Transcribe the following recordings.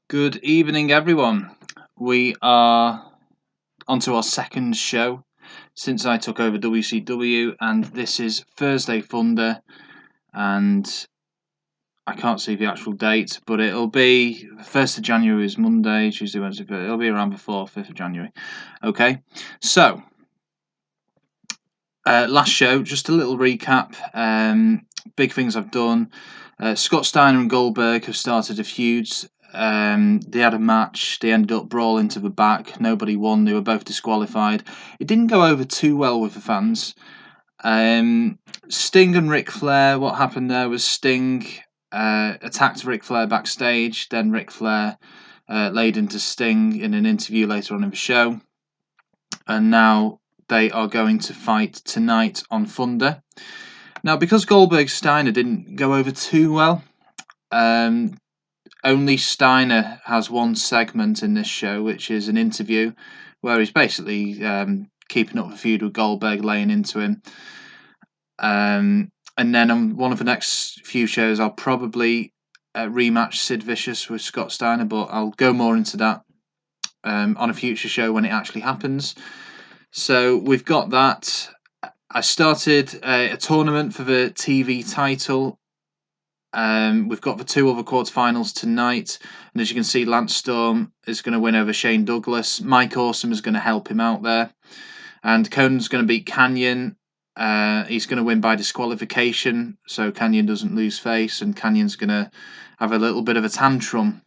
Good evening, everyone. We are onto our second show since I took over WCW, and this is Thursday Thunder, and I can't see the actual date, but it'll be 1st of January is Monday, Tuesday, Wednesday, it'll be around before 5th of January. Okay, so last show, just a little recap, big things I've done. Scott Steiner and Goldberg have started a feud. They had a match. They ended up brawling to the back. Nobody won. They were both disqualified. It didn't go over too well with the fans. Sting and Ric Flair. What happened there was Sting attacked Ric Flair backstage. Then Ric Flair laid into Sting in an interview later on in the show. And now they are going to fight tonight on Thunder. Now, because Goldberg Steiner didn't go over too well, only Steiner has one segment in this show, which is an interview where he's basically keeping up the feud with Goldberg, laying into him. And then on one of the next few shows, I'll probably rematch Sid Vicious with Scott Steiner, but I'll go more into that on a future show when it actually happens. So we've got that. I started a tournament for the TV title. We've got the two other quarterfinals tonight, and as you can see, Lance Storm is going to win over Shane Douglas. Mike Awesome is going to help him out there, and Konnan's going to beat Kanyon. He's going to win by disqualification, so Kanyon doesn't lose face, and Kanyon's going to have a little bit of a tantrum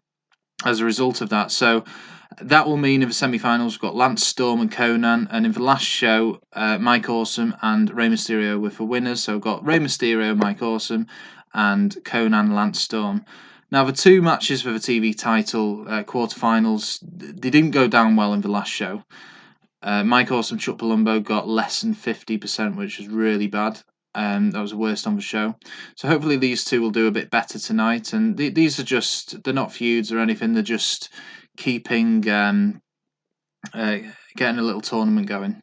as a result of that. So that will mean in the semi-finals we've got Lance Storm and Konnan, and in the last show, Mike Awesome and Rey Mysterio were for winners. So we've got Rey Mysterio, Mike Awesome, and Konnan, Lance Storm. Now, the two matches for the TV title quarterfinals, they didn't go down well in the last show. Mike Awesome, Chuck Palumbo got less than 50%, which is really bad. That was the worst on the show. So hopefully these two will do a bit better tonight. And these are just, they're not feuds or anything. They're just keeping, getting a little tournament going.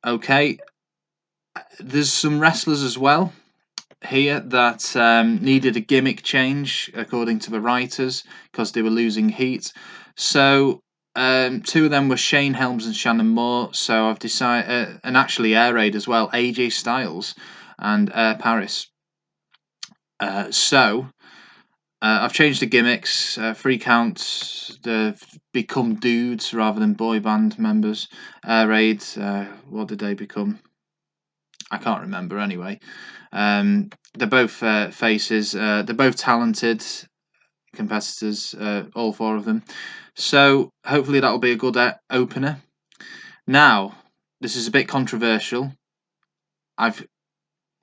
Okay. There's some wrestlers as well here that needed a gimmick change, according to the writers, because they were losing heat. So two of them were Shane Helms and Shannon Moore. So I've decided, and actually Air Raid as well, AJ Styles and Air Paris. So I've changed the gimmicks. 3 counts. They've become dudes rather than boy band members. Air Raid. What did they become? I can't remember anyway. They're both faces. They're both talented competitors, all 4 of them. So hopefully that'll be a good opener. Now, this is a bit controversial. I've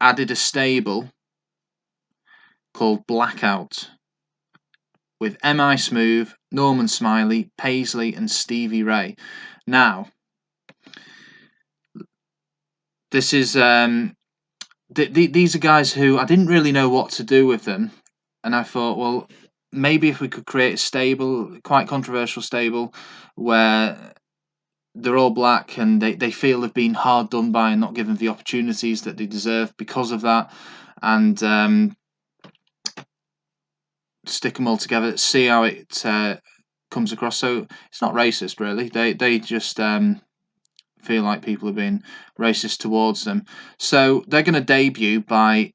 added a stable called Blackout with M.I. Smooth, Norman Smiley, Paisley, and Stevie Ray. Now, this is these are guys who I didn't really know what to do with them, and I thought, well, maybe if we could create a stable, quite controversial stable, where they're all black and they feel they've been hard done by and not given the opportunities that they deserve because of that, and stick them all together, see how it comes across. So it's not racist, really. They just feel like people are being racist towards them. So they're going to debut by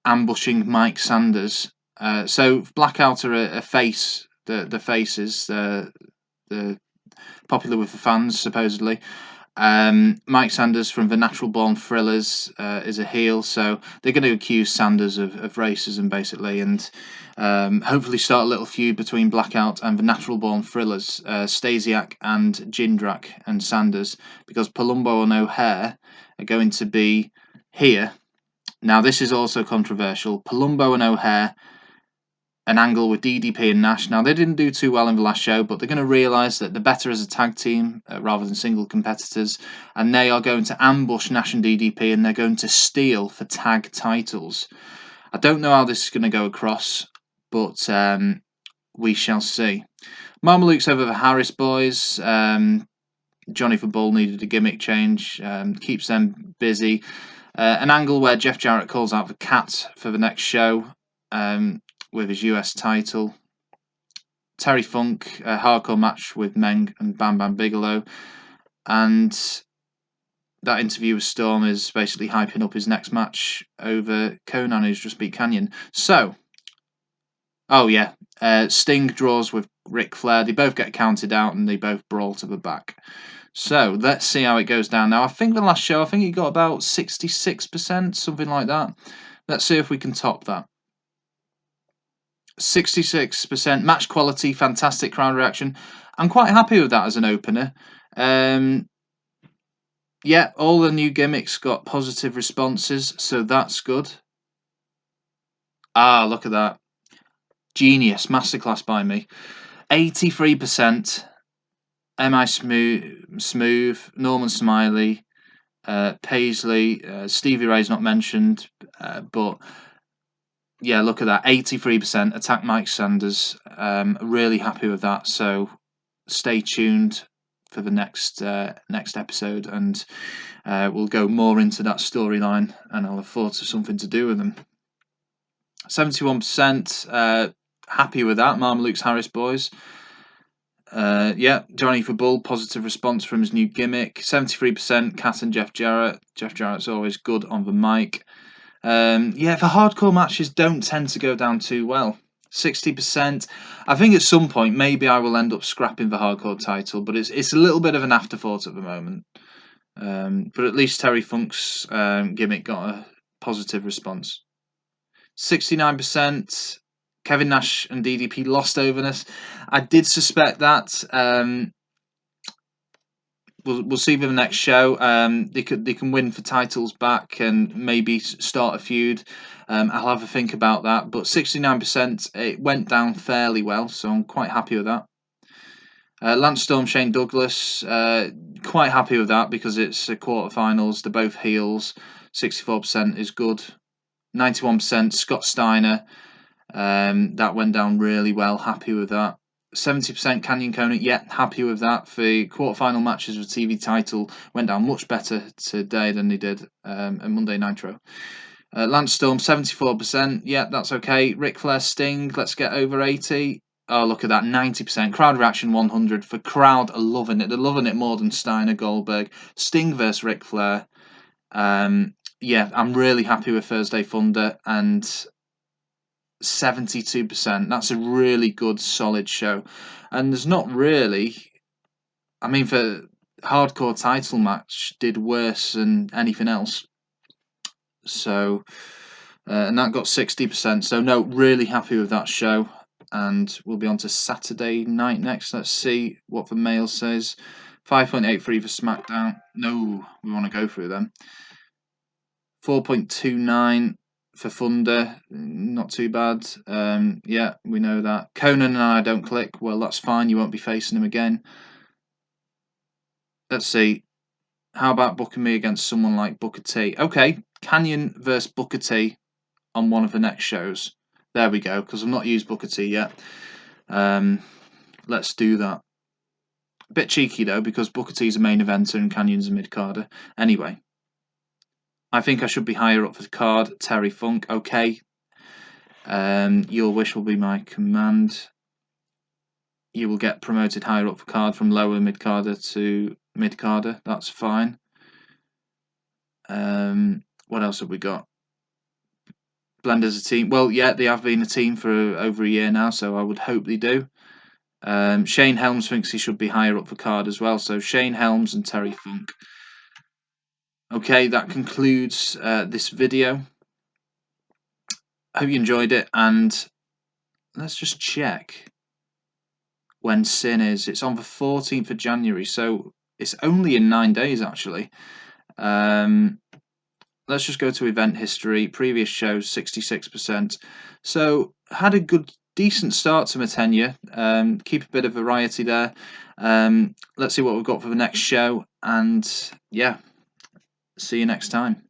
ambushing Mike Sanders. So Blackout are a face. The faces. The popular with the fans, supposedly. Mike Sanders from the Natural Born Thrillers is a heel, so they're going to accuse Sanders of racism, basically, and hopefully start a little feud between Blackout and the Natural Born Thrillers, Stasiak and Jindrak and Sanders, because Palumbo and O'Hare are going to be here. Now, this is also controversial. Palumbo and O'Hare, an angle with DDP and Nash. Now, they didn't do too well in the last show, but they're going to realise that they're better as a tag team rather than single competitors, and they are going to ambush Nash and DDP, and they're going to steal for tag titles. I don't know how this is going to go across, but we shall see. Marmaluke's over the Harris boys. Johnny for Bull needed a gimmick change, keeps them busy. An angle where Jeff Jarrett calls out the Cat for the next show, with his US title. Terry Funk, a hardcore match with Meng and Bam Bam Bigelow. And that interview with Storm is basically hyping up his next match over Konnan, who's just beat Kanyon. So, oh yeah, Sting draws with Ric Flair. They both get counted out and they both brawl to the back. So let's see how it goes down now. I think the last show, he got about 66%, something like that. Let's see if we can top that. 66% match quality, fantastic crowd reaction. I'm quite happy with that as an opener. Yeah, all the new gimmicks got positive responses, so that's good. Ah, look at that. Genius, masterclass by me. 83%. M.I. Smooth, Norman Smiley, Paisley, Stevie Ray's not mentioned, but yeah, look at that. 83%. Attack Mike Sanders. Really happy with that. So stay tuned for the next episode, and we'll go more into that storyline, and I'll have thought of something to do with them. 71%. Happy with that. Marmaluke's Harris boys. Yeah, Johnny for Bull, positive response from his new gimmick. 73%, Cat and Jeff Jarrett. Jeff Jarrett's always good on the mic. Yeah, the hardcore matches don't tend to go down too well. 60%. I think at some point maybe I will end up scrapping the hardcore title, but it's a little bit of an afterthought at the moment. But at least Terry Funk's gimmick got a positive response. 69%. Kevin Nash and DDP lost overness. I did suspect that. We'll see for the next show. They can win for titles back and maybe start a feud. I'll have a think about that. But 69%, it went down fairly well, so I'm quite happy with that. Lance Storm, Shane Douglas, quite happy with that because it's the quarterfinals. They're both heels. 64% is good. 91% Scott Steiner. That went down really well. Happy with that. 70% Kanyon Konnan. Yeah, happy with that. The quarterfinal matches with TV title went down much better today than they did at Monday Nitro. Lance Storm 74%. Yeah, that's okay. Ric Flair Sting. Let's get over 80. Oh, look at that, 90%. Crowd reaction 100. The crowd are loving it. They're loving it more than Steiner Goldberg. Sting versus Ric Flair. Yeah, I'm really happy with Thursday Thunder, and 72%. That's a really good, solid show. And there's not really, I mean, the hardcore title match did worse than anything else. So, and that got 60%. So, no, really happy with that show. And we'll be on to Saturday night next. Let's see what the mail says. 5.83 for SmackDown. No, we want to go through them. 4.29 for Thunder. Not too bad. Yeah, we know that. Konnan and I don't click. Well, that's fine. You won't be facing him again. Let's see. How about booking me against someone like Booker T? Okay, Kanyon versus Booker T on one of the next shows. There we go, because I've not used Booker T yet. Let's do that. A bit cheeky, though, because Booker T's a main eventer and Canyon's a mid-carder. Anyway, I think I should be higher up for the card. Terry Funk, okay. Your wish will be my command. You will get promoted higher up for card from lower mid-carder to mid-carder. That's fine. What else have we got? Blenders a team. Well, yeah, they have been a team for over a year now, so I would hope they do. Shane Helms thinks he should be higher up for card as well. So Shane Helms and Terry Funk. Okay, that concludes this video. I hope you enjoyed it, and let's just check when Sin is. It's on the 14th of January, so it's only in 9 days, actually. Let's just go to event history. Previous shows, 66%. So had a decent start to my tenure. Keep a bit of variety there. Let's see what we've got for the next show. And yeah, see you next time.